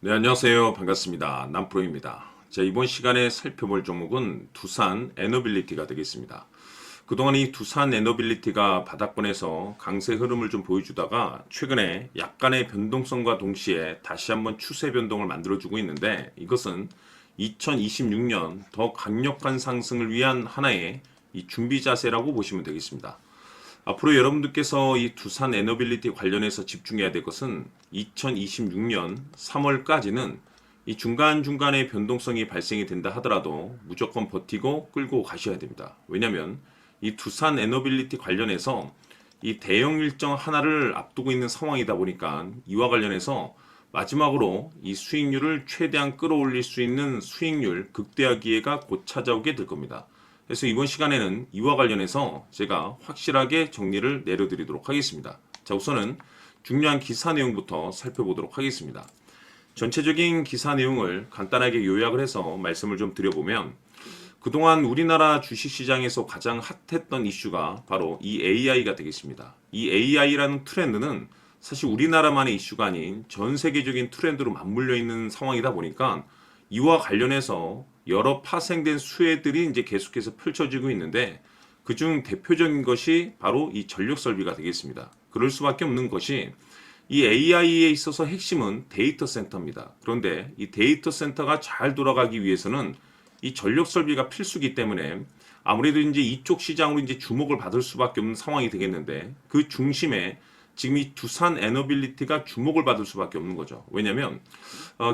네, 안녕하세요. 반갑습니다. 남프로입니다. 자, 이번 시간에 살펴볼 종목은 두산 에너빌리티가 되겠습니다. 그동안 이 두산 에너빌리티가 바닥권에서 강세 흐름을 좀 보여주다가 최근에 약간의 변동성과 동시에 다시 한번 추세 변동을 만들어주고 있는데, 이것은 2026년 더 강력한 상승을 위한 하나의 이 준비 자세라고 보시면 되겠습니다. 앞으로 여러분들께서 이 두산 에너빌리티 관련해서 집중해야 될 것은 2026년 3월까지는 이 중간중간에 변동성이 발생이 된다 하더라도 무조건 버티고 끌고 가셔야 됩니다. 왜냐하면 이 두산 에너빌리티 관련해서 이 대형 일정 하나를 앞두고 있는 상황이다 보니까 이와 관련해서 마지막으로 이 수익률을 최대한 끌어올릴 수 있는 수익률 극대화 기회가 곧 찾아오게 될 겁니다. 그래서 이번 시간에는 이와 관련해서 제가 확실하게 정리를 내려드리도록 하겠습니다. 자, 우선은 중요한 기사 내용부터 살펴보도록 하겠습니다. 전체적인 기사 내용을 간단하게 요약을 해서 말씀을 좀 드려보면, 그동안 우리나라 주식시장에서 가장 핫했던 이슈가 바로 이 AI가 되겠습니다. 이 AI라는 트렌드는 사실 우리나라만의 이슈가 아닌 전 세계적인 트렌드로 맞물려 있는 상황이다 보니까 이와 관련해서 여러 파생된 수혜들이 이제 계속해서 펼쳐지고 있는데, 그중 대표적인 것이 바로 이 전력 설비가 되겠습니다. 그럴 수밖에 없는 것이 이 AI에 있어서 핵심은 데이터 센터입니다. 그런데 이 데이터 센터가 잘 돌아가기 위해서는 이 전력 설비가 필수기 때문에 아무래도 이제 이쪽 시장으로 이제 주목을 받을 수밖에 없는 상황이 되겠는데, 그 중심에 지금 이 두산 에너빌리티가 주목을 받을 수밖에 없는 거죠. 왜냐하면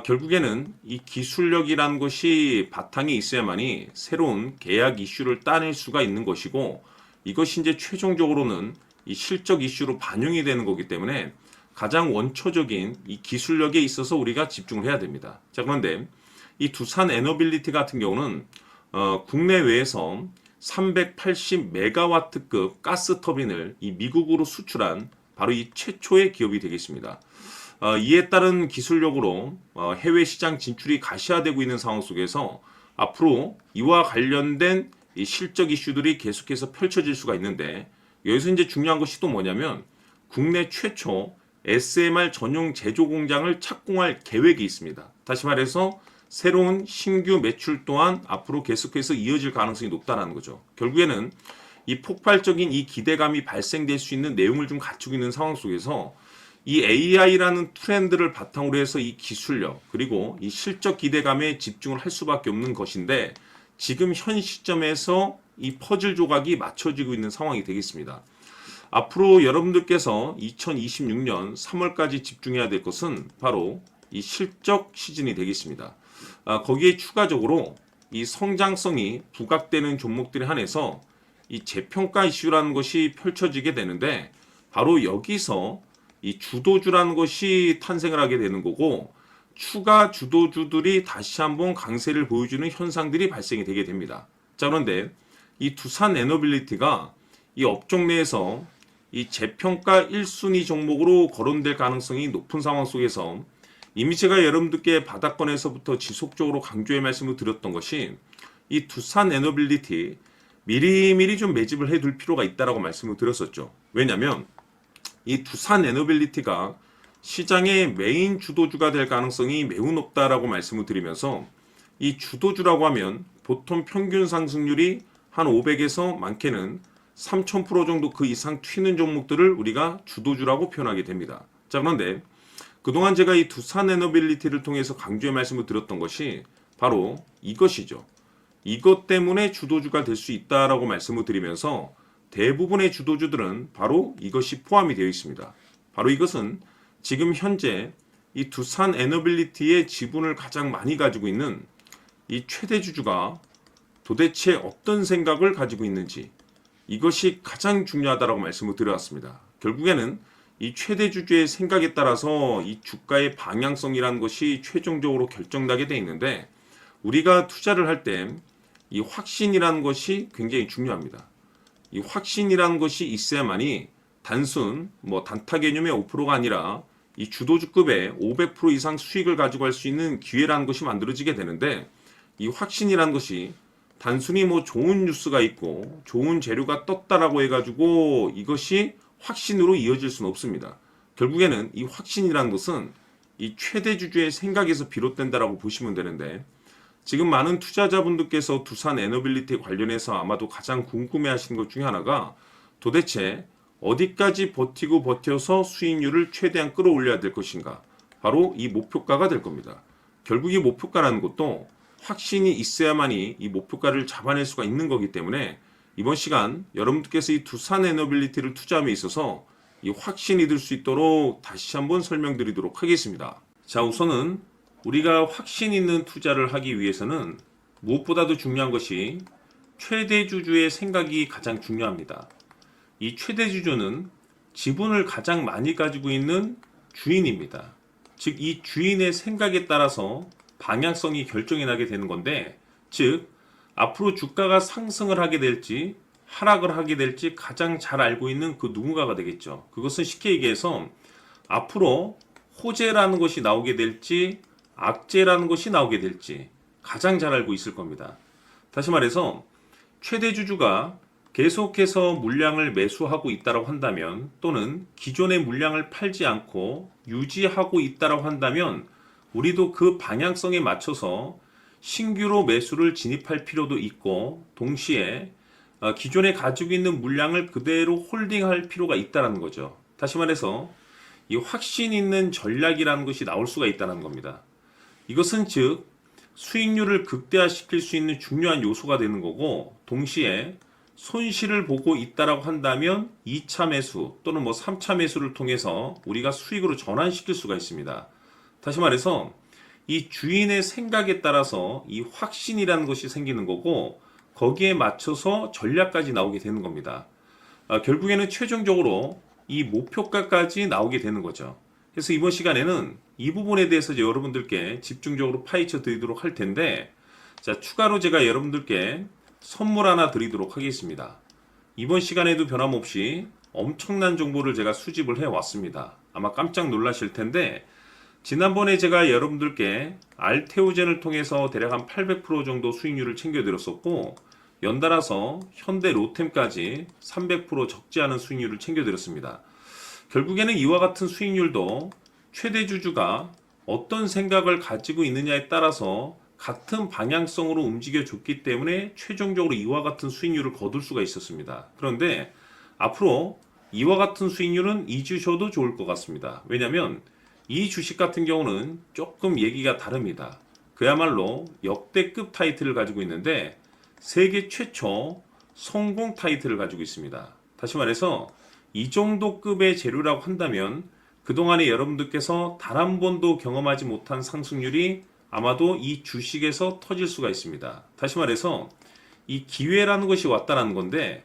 결국에는 이 기술력이라는 것이 바탕이 있어야만이 새로운 계약 이슈를 따낼 수가 있는 것이고, 이것이 이제 최종적으로는 이 실적 이슈로 반영이 되는 거기 때문에 가장 원초적인 이 기술력에 있어서 우리가 집중을 해야 됩니다. 자, 그런데 이 두산 에너빌리티 같은 경우는 국내외에서 380메가와트급 가스 터빈을 이 미국으로 수출한 바로 이 최초의 기업이 되겠습니다. 이에 따른 기술력으로 해외 시장 진출이 가시화되고 있는 상황 속에서 앞으로 이와 관련된 이 실적 이슈들이 계속해서 펼쳐질 수가 있는데, 여기서 이제 중요한 것이 또 뭐냐면 국내 최초 SMR 전용 제조 공장을 착공할 계획이 있습니다. 다시 말해서 새로운 신규 매출 또한 앞으로 계속해서 이어질 가능성이 높다는 거죠. 결국에는 이 폭발적인 이 기대감이 발생될 수 있는 내용을 좀 갖추고 있는 상황 속에서 이 AI라는 트렌드를 바탕으로 해서 이 기술력 그리고 이 실적 기대감에 집중을 할 수밖에 없는 것인데, 지금 현 시점에서 이 퍼즐 조각이 맞춰지고 있는 상황이 되겠습니다. 앞으로 여러분들께서 2026년 3월까지 집중해야 될 것은 바로 이 실적 시즌이 되겠습니다. 거기에 추가적으로 이 성장성이 부각되는 종목들에 한해서 이 재평가 이슈라는 것이 펼쳐지게 되는데, 바로 여기서 이 주도주라는 것이 탄생을 하게 되는 거고, 추가 주도주들이 다시 한번 강세를 보여주는 현상들이 발생이 되게 됩니다. 자, 그런데 이 두산 에너빌리티가 이 업종 내에서 이 재평가 1순위 종목으로 거론될 가능성이 높은 상황 속에서 이미 제가 여러분들께 바닥권에서부터 지속적으로 강조의 말씀을 드렸던 것이 이 두산 에너빌리티 미리미리 좀 매집을 해둘 필요가 있다라고 말씀을 드렸었죠. 왜냐하면 이 두산 에너빌리티가 시장의 메인 주도주가 될 가능성이 매우 높다라고 말씀을 드리면서, 이 주도주라고 하면 보통 평균 상승률이 한 500에서 많게는 3000% 정도 그 이상 튀는 종목들을 우리가 주도주라고 표현하게 됩니다. 자, 그런데 그동안 제가 이 두산 에너빌리티를 통해서 강조의 말씀을 드렸던 것이 바로 이것이죠. 이것 때문에 주도주가 될 수 있다라고 말씀을 드리면서 대부분의 주도주들은 바로 이것이 포함이 되어 있습니다. 바로 이것은 지금 현재 이 두산 에너빌리티의 지분을 가장 많이 가지고 있는 이 최대 주주가 도대체 어떤 생각을 가지고 있는지, 이것이 가장 중요하다라고 말씀을 드려왔습니다. 결국에는 이 최대 주주의 생각에 따라서 이 주가의 방향성이라는 것이 최종적으로 결정나게 돼 있는데, 우리가 투자를 할 때 이 확신이라는 것이 굉장히 중요합니다. 이 확신이라는 것이 있어야만이 단순 단타 개념의 5%가 아니라 이 주도주급의 500% 이상 수익을 가지고 할 수 있는 기회라는 것이 만들어지게 되는데, 이 확신이라는 것이 단순히 좋은 뉴스가 있고 좋은 재료가 떴다라고 해가지고 이것이 확신으로 이어질 수는 없습니다. 결국에는 이 확신이라는 것은 이 최대 주주의 생각에서 비롯된다라고 보시면 되는데, 지금 많은 투자자분들께서 두산 에너빌리티 관련해서 아마도 가장 궁금해하시는 것 중에 하나가 도대체 어디까지 버티고 버텨서 수익률을 최대한 끌어올려야 될 것인가? 바로 이 목표가가 될 겁니다. 결국 이 목표가라는 것도 확신이 있어야만이 이 목표가를 잡아낼 수가 있는 거기 때문에 이번 시간 여러분들께서 이 두산 에너빌리티를 투자함에 있어서 이 확신이 들 수 있도록 다시 한번 설명드리도록 하겠습니다. 자, 우선은 우리가 확신 있는 투자를 하기 위해서는 무엇보다도 중요한 것이 최대 주주의 생각이 가장 중요합니다. 이 최대 주주는 지분을 가장 많이 가지고 있는 주인입니다. 즉, 이 주인의 생각에 따라서 방향성이 결정이 나게 되는 건데, 즉 앞으로 주가가 상승을 하게 될지 하락을 하게 될지 가장 잘 알고 있는 그 누군가가 되겠죠. 그것은 쉽게 얘기해서 앞으로 호재라는 것이 나오게 될지 악재라는 것이 나오게 될지 가장 잘 알고 있을 겁니다. 다시 말해서 최대 주주가 계속해서 물량을 매수하고 있다고 한다면, 또는 기존의 물량을 팔지 않고 유지하고 있다고 한다면 우리도 그 방향성에 맞춰서 신규로 매수를 진입할 필요도 있고, 동시에 기존에 가지고 있는 물량을 그대로 홀딩할 필요가 있다는 거죠. 다시 말해서 이 확신 있는 전략이라는 것이 나올 수가 있다는 겁니다. 이것은 즉 수익률을 극대화시킬 수 있는 중요한 요소가 되는 거고, 동시에 손실을 보고 있다라고 한다면 2차 매수 또는 3차 매수를 통해서 우리가 수익으로 전환시킬 수가 있습니다. 다시 말해서 이 주인의 생각에 따라서 이 확신이라는 것이 생기는 거고, 거기에 맞춰서 전략까지 나오게 되는 겁니다. 결국에는 최종적으로 이 목표가까지 나오게 되는 거죠. 그래서 이번 시간에는 이 부분에 대해서 여러분들께 집중적으로 파헤쳐 드리도록 할 텐데, 자, 추가로 제가 여러분들께 선물 하나 드리도록 하겠습니다. 이번 시간에도 변함없이 엄청난 정보를 제가 수집을 해 왔습니다. 아마 깜짝 놀라실 텐데, 지난번에 제가 여러분들께 알테오젠을 통해서 대략 한 800% 정도 수익률을 챙겨드렸었고, 연달아서 현대 로템까지 300% 적지 않은 수익률을 챙겨드렸습니다. 결국에는 이와 같은 수익률도 최대 주주가 어떤 생각을 가지고 있느냐에 따라서 같은 방향성으로 움직여줬기 때문에 최종적으로 이와 같은 수익률을 거둘 수가 있었습니다. 그런데 앞으로 이와 같은 수익률은 잊으셔도 좋을 것 같습니다. 왜냐하면 이 주식 같은 경우는 조금 얘기가 다릅니다. 그야말로 역대급 타이틀을 가지고 있는데 세계 최초 성공 타이틀을 가지고 있습니다. 다시 말해서 이 정도 급의 재료라고 한다면 그동안에 여러분들께서 단 한 번도 경험하지 못한 상승률이 아마도 이 주식에서 터질 수가 있습니다. 다시 말해서 이 기회라는 것이 왔다는 건데,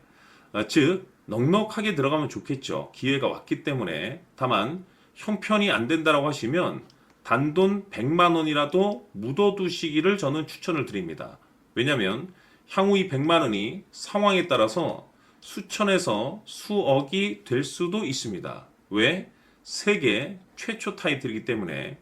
즉 넉넉하게 들어가면 좋겠죠. 기회가 왔기 때문에. 다만 형편이 안 된다라고 하시면 단돈 100만 원이라도 묻어두시기를 저는 추천을 드립니다. 왜냐하면 향후 이 100만 원이 상황에 따라서 수천에서 수억이 될 수도 있습니다. 왜? 세계 최초 타이틀이기 때문에.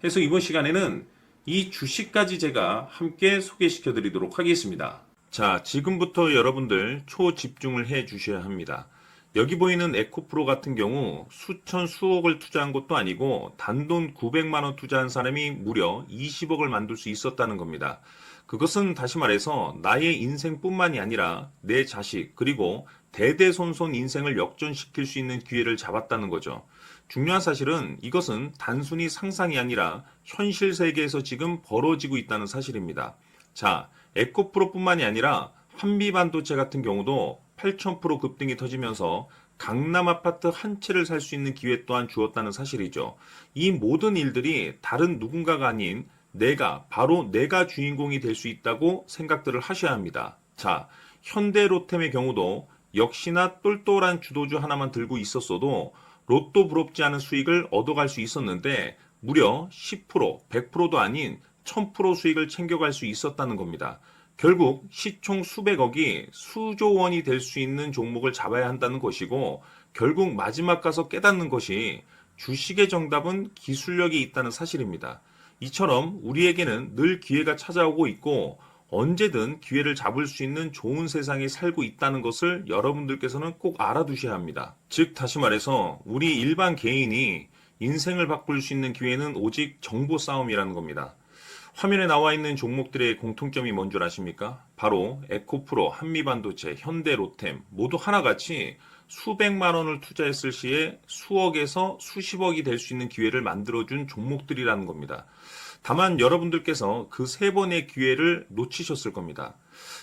해서 이번 시간에는 이 주식까지 제가 함께 소개시켜 드리도록 하겠습니다. 자, 지금부터 여러분들 초집중을 해 주셔야 합니다. 여기 보이는 에코프로 같은 경우 수천 수억을 투자한 것도 아니고 단돈 900만 원 투자한 사람이 무려 20억을 만들 수 있었다는 겁니다. 그것은 다시 말해서 나의 인생뿐만이 아니라 내 자식 그리고 대대손손 인생을 역전시킬 수 있는 기회를 잡았다는 거죠. 중요한 사실은 이것은 단순히 상상이 아니라 현실 세계에서 지금 벌어지고 있다는 사실입니다. 자, 에코프로뿐만이 아니라 한미반도체 같은 경우도 8,000% 급등이 터지면서 강남 아파트 한 채를 살 수 있는 기회 또한 주었다는 사실이죠. 이 모든 일들이 다른 누군가가 아닌 바로 내가 주인공이 될 수 있다고 생각들을 하셔야 합니다. 자, 현대로템의 경우도 역시나 똘똘한 주도주 하나만 들고 있었어도 로또 부럽지 않은 수익을 얻어갈 수 있었는데 무려 10%, 100%도 아닌 1000% 수익을 챙겨갈 수 있었다는 겁니다. 결국 시총 수백억이 수조 원이 될 수 있는 종목을 잡아야 한다는 것이고, 결국 마지막 가서 깨닫는 것이 주식의 정답은 기술력이 있다는 사실입니다. 이처럼 우리에게는 늘 기회가 찾아오고 있고 언제든 기회를 잡을 수 있는 좋은 세상에 살고 있다는 것을 여러분들께서는 꼭 알아두셔야 합니다. 즉 다시 말해서 우리 일반 개인이 인생을 바꿀 수 있는 기회는 오직 정보 싸움이라는 겁니다. 화면에 나와 있는 종목들의 공통점이 뭔 줄 아십니까? 바로 에코프로, 한미반도체, 현대로템 모두 하나같이 수백만 원을 투자했을 시에 수억에서 수십억이 될 수 있는 기회를 만들어준 종목들이라는 겁니다. 다만 여러분들께서 그 세 번의 기회를 놓치셨을 겁니다.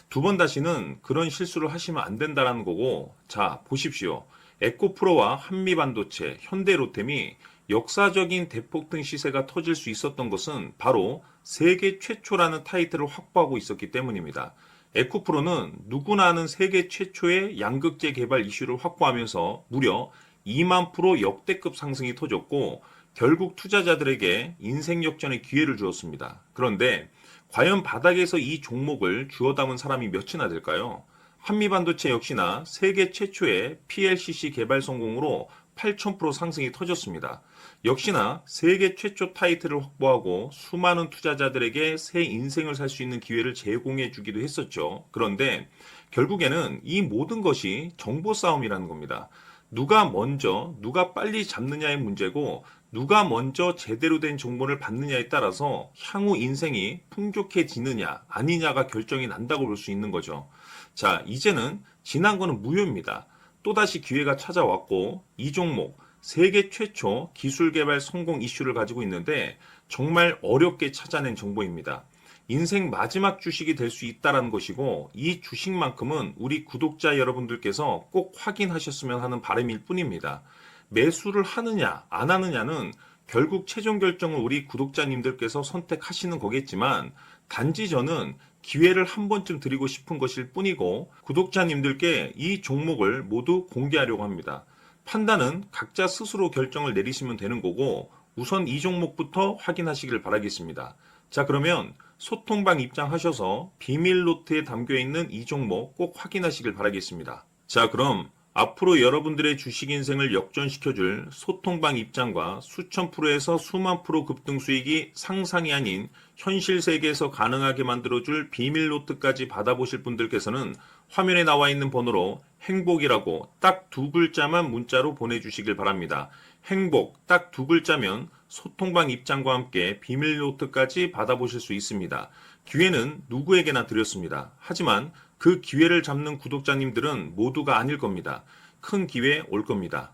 두 번 다시는 그런 실수를 하시면 안 된다는 거고, 자, 보십시오. 에코프로와 한미반도체, 현대로템이 역사적인 대폭등 시세가 터질 수 있었던 것은 바로 세계 최초라는 타이틀을 확보하고 있었기 때문입니다. 에코프로는 누구나 아는 세계 최초의 양극재 개발 이슈를 확보하면서 무려 2만 프로 역대급 상승이 터졌고 결국 투자자들에게 인생 역전의 기회를 주었습니다. 그런데 과연 바닥에서 이 종목을 주워 담은 사람이 몇이나 될까요? 한미반도체 역시나 세계 최초의 PLCC 개발 성공으로 8,000% 상승이 터졌습니다. 역시나 세계 최초 타이틀을 확보하고 수많은 투자자들에게 새 인생을 살 수 있는 기회를 제공해 주기도 했었죠. 그런데 결국에는 이 모든 것이 정보 싸움이라는 겁니다. 누가 먼저, 누가 빨리 잡느냐의 문제고 누가 먼저 제대로 된 정보를 받느냐에 따라서 향후 인생이 풍족해지느냐 아니냐가 결정이 난다고 볼 수 있는 거죠. 자, 이제는 지난 거는 무효입니다. 또다시 기회가 찾아왔고 이 종목 세계 최초 기술 개발 성공 이슈를 가지고 있는데 정말 어렵게 찾아낸 정보입니다. 인생 마지막 주식이 될 수 있다는 것이고 이 주식만큼은 우리 구독자 여러분들께서 꼭 확인하셨으면 하는 바람일 뿐입니다. 매수를 하느냐 안 하느냐는 결국 최종 결정을 우리 구독자님들께서 선택하시는 거겠지만 단지 저는 기회를 한 번쯤 드리고 싶은 것일 뿐이고 구독자님들께 이 종목을 모두 공개하려고 합니다. 판단은 각자 스스로 결정을 내리시면 되는 거고 우선 이 종목부터 확인하시길 바라겠습니다. 자, 그러면 소통방 입장하셔서 비밀 노트에 담겨 있는 이 종목 꼭 확인하시길 바라겠습니다. 자, 그럼 앞으로 여러분들의 주식 인생을 역전시켜줄 소통방 입장과 수천 프로에서 수만 프로 급등 수익이 상상이 아닌 현실 세계에서 가능하게 만들어줄 비밀 노트까지 받아보실 분들께서는 화면에 나와 있는 번호로 행복이라고 딱 두 글자만 문자로 보내주시길 바랍니다. 행복 딱 두 글자면 소통방 입장과 함께 비밀 노트까지 받아보실 수 있습니다. 기회는 누구에게나 드렸습니다. 하지만 그 기회를 잡는 구독자님들은 모두가 아닐 겁니다. 큰 기회 올 겁니다.